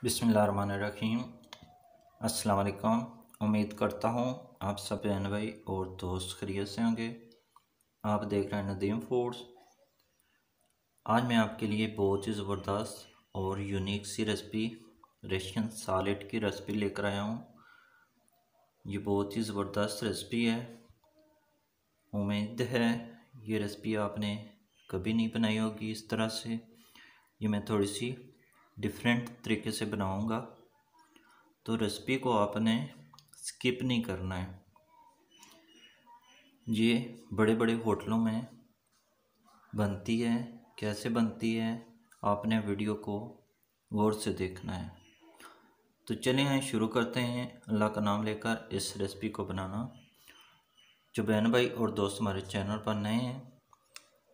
बिस्मिल्लाहिर्रहमानिर्रहीम। अस्सलाम वालेकुम। उम्मीद करता हूँ आप सब बहन भाई और दोस्त खैरियत से होंगे। आप देख रहे हैं नदीम फूड्स। आज मैं आपके लिए बहुत ही ज़बरदस्त और यूनिक सी रेसिपी रशियन सालेड की रेसिपी लेकर आया हूँ। ये बहुत ही ज़बरदस्त रेसिपी है। उम्मीद है ये रेसिपी आपने कभी नहीं बनाई होगी इस तरह से। ये मैं थोड़ी सी डिफरेंट तरीके से बनाऊंगा, तो रेसिपी को आपने स्किप नहीं करना है। ये बड़े बड़े होटलों में बनती है, कैसे बनती है आपने वीडियो को गौर से देखना है। तो चलिए शुरू करते हैं अल्लाह का नाम लेकर इस रेसिपी को बनाना। जो बहन भाई और दोस्त हमारे चैनल पर नए हैं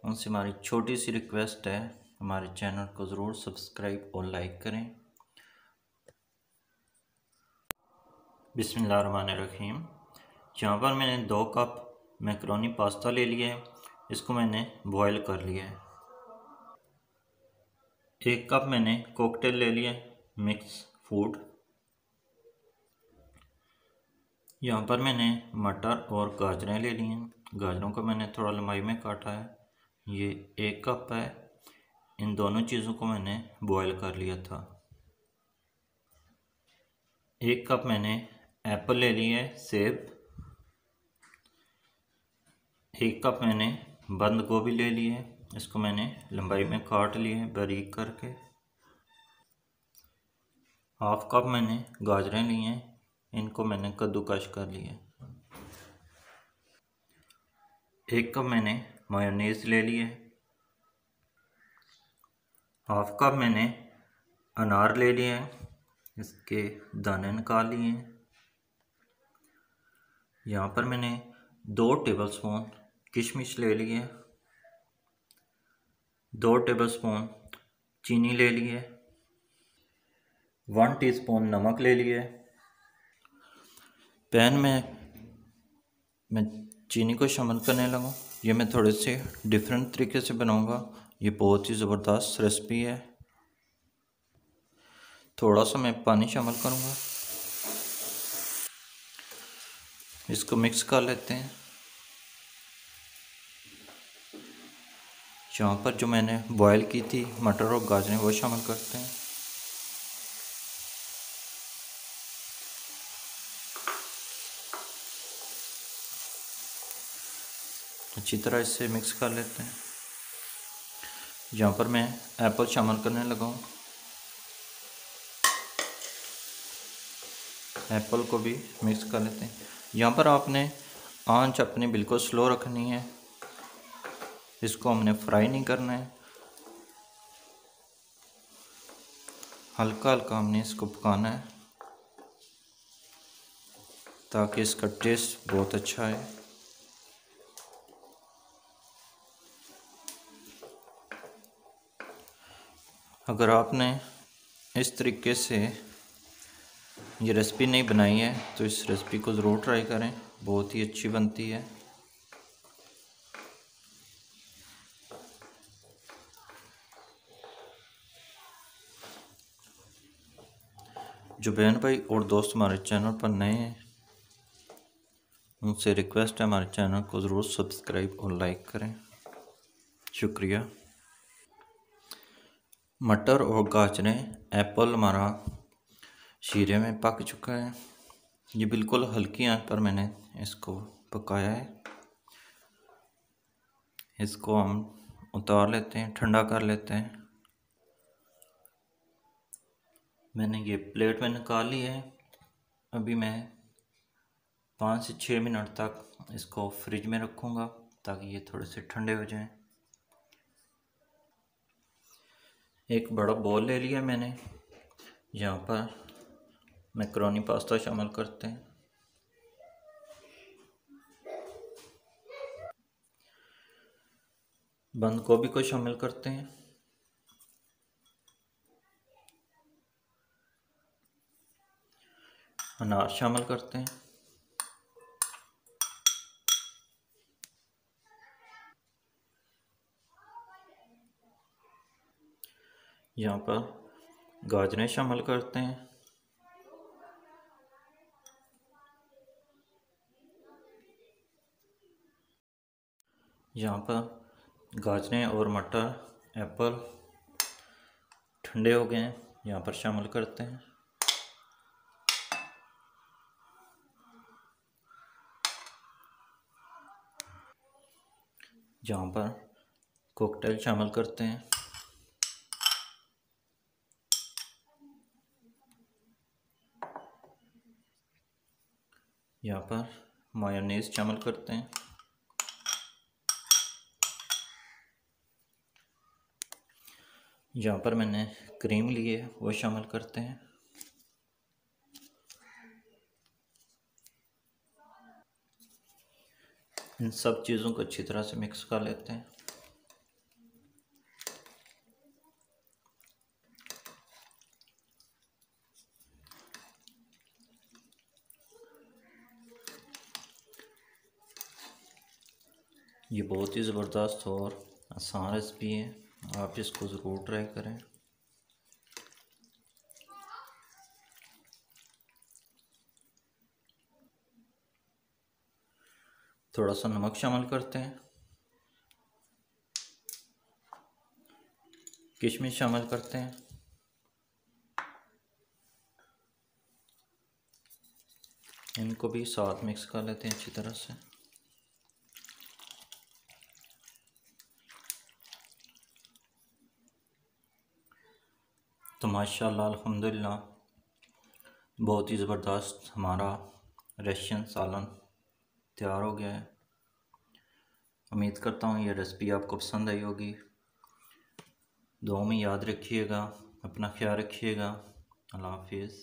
उनसे हमारी छोटी सी रिक्वेस्ट है, हमारे चैनल को ज़रूर सब्सक्राइब और लाइक करें। बिस्मिल्लाहिर्रहमानिर्रहीम। यहाँ पर मैंने 2 कप मैकरोनी पास्ता ले लिया है। इसको मैंने बॉयल कर लिया है। 1 कप मैंने कॉकटेल ले लिया है, मिक्स फूड। यहाँ पर मैंने मटर और गाजरें ले ली हैं। गाजरों को मैंने थोड़ा लंबाई में काटा है। ये 1 कप है। इन दोनों चीज़ों को मैंने बॉयल कर लिया था। 1 कप मैंने एप्पल ले लिया है, सेब। 1 कप मैंने बंद गोभी ले ली है। इसको मैंने लंबाई में काट लिया है बारीक करके। 1/2 कप मैंने गाजरें ली हैं, इनको मैंने कद्दूकश कर लिया है। 1 कप मैंने मायोनीज ले ली है। 1/2 कप मैंने अनार ले लिया है, इसके दाने निकाल लिए हैं। यहाँ पर मैंने 2 टेबलस्पून किशमिश ले लिए है। 2 टेबलस्पून चीनी ले ली है। 1 टीस्पून नमक ले लिए। पैन में मैं चीनी को शामिल करने लगा। ये मैं थोड़े से डिफरेंट तरीके से बनाऊंगा। ये बहुत ही ज़बरदस्त रेसिपी है। थोड़ा सा मैं पानी शामिल करूंगा, इसको मिक्स कर लेते हैं। यहाँ पर जो मैंने बॉयल की थी मटर और गाजरें वो शामिल करते हैं। अच्छी तरह इससे मिक्स कर लेते हैं। यहाँ पर मैं एप्पल शामिल करने लगा हूँ। एप्पल को भी मिक्स कर लेते हैं। यहाँ पर आपने आंच अपनी बिल्कुल स्लो रखनी है। इसको हमने फ्राई नहीं करना है, हल्का हल्का हमने इसको पकाना है ताकि इसका टेस्ट बहुत अच्छा है। अगर आपने इस तरीके से ये रेसिपी नहीं बनाई है तो इस रेसिपी को ज़रूर ट्राई करें, बहुत ही अच्छी बनती है। जो बहन भाई और दोस्त हमारे चैनल पर नए हैं उनसे रिक्वेस्ट है हमारे चैनल को ज़रूर सब्सक्राइब और लाइक करें। शुक्रिया। मटर और गाजरें, एप्पल हमारा शीरे में पक चुका है। ये बिल्कुल हल्की आंच पर मैंने इसको पकाया है। इसको हम उतार लेते हैं, ठंडा कर लेते हैं। मैंने ये प्लेट में निकाल ली है। अभी मैं 5 से 6 मिनट तक इसको फ्रिज में रखूँगा ताकि ये थोड़े से ठंडे हो जाएं। एक बड़ा बोल ले लिया मैंने। यहाँ पर मैकरोनी पास्ता शामिल करते हैं। बंद गोभी को शामिल करते हैं। अनार शामिल करते हैं। यहाँ पर गाजरें शामिल करते हैं। यहाँ पर गाजरें और मटर, एप्पल ठंडे हो गए हैं, यहाँ पर शामिल करते हैं। यहाँ पर कॉकटेल शामिल करते हैं। यहाँ पर मायोनीज शामिल करते हैं। यहाँ पर मैंने क्रीम ली है, वो शामिल करते हैं। इन सब चीज़ों को अच्छी तरह से मिक्स कर लेते हैं। ये बहुत ही ज़बरदस्त और आसान रेसिपी है, आप इसको ज़रूर ट्राई करें। थोड़ा सा नमक शामिल करते हैं। किशमिश शामिल करते हैं। इनको भी साथ मिक्स कर लेते हैं अच्छी तरह से। तो माशाल्लाह अल्हम्दुलिल्लाह बहुत ही ज़बरदस्त हमारा रशियन सालन तैयार हो गया है। उम्मीद करता हूँ ये रेसिपी आपको पसंद आई होगी। दुआ में याद रखिएगा, अपना ख्याल रखिएगा। अल्लाह हाफिज़।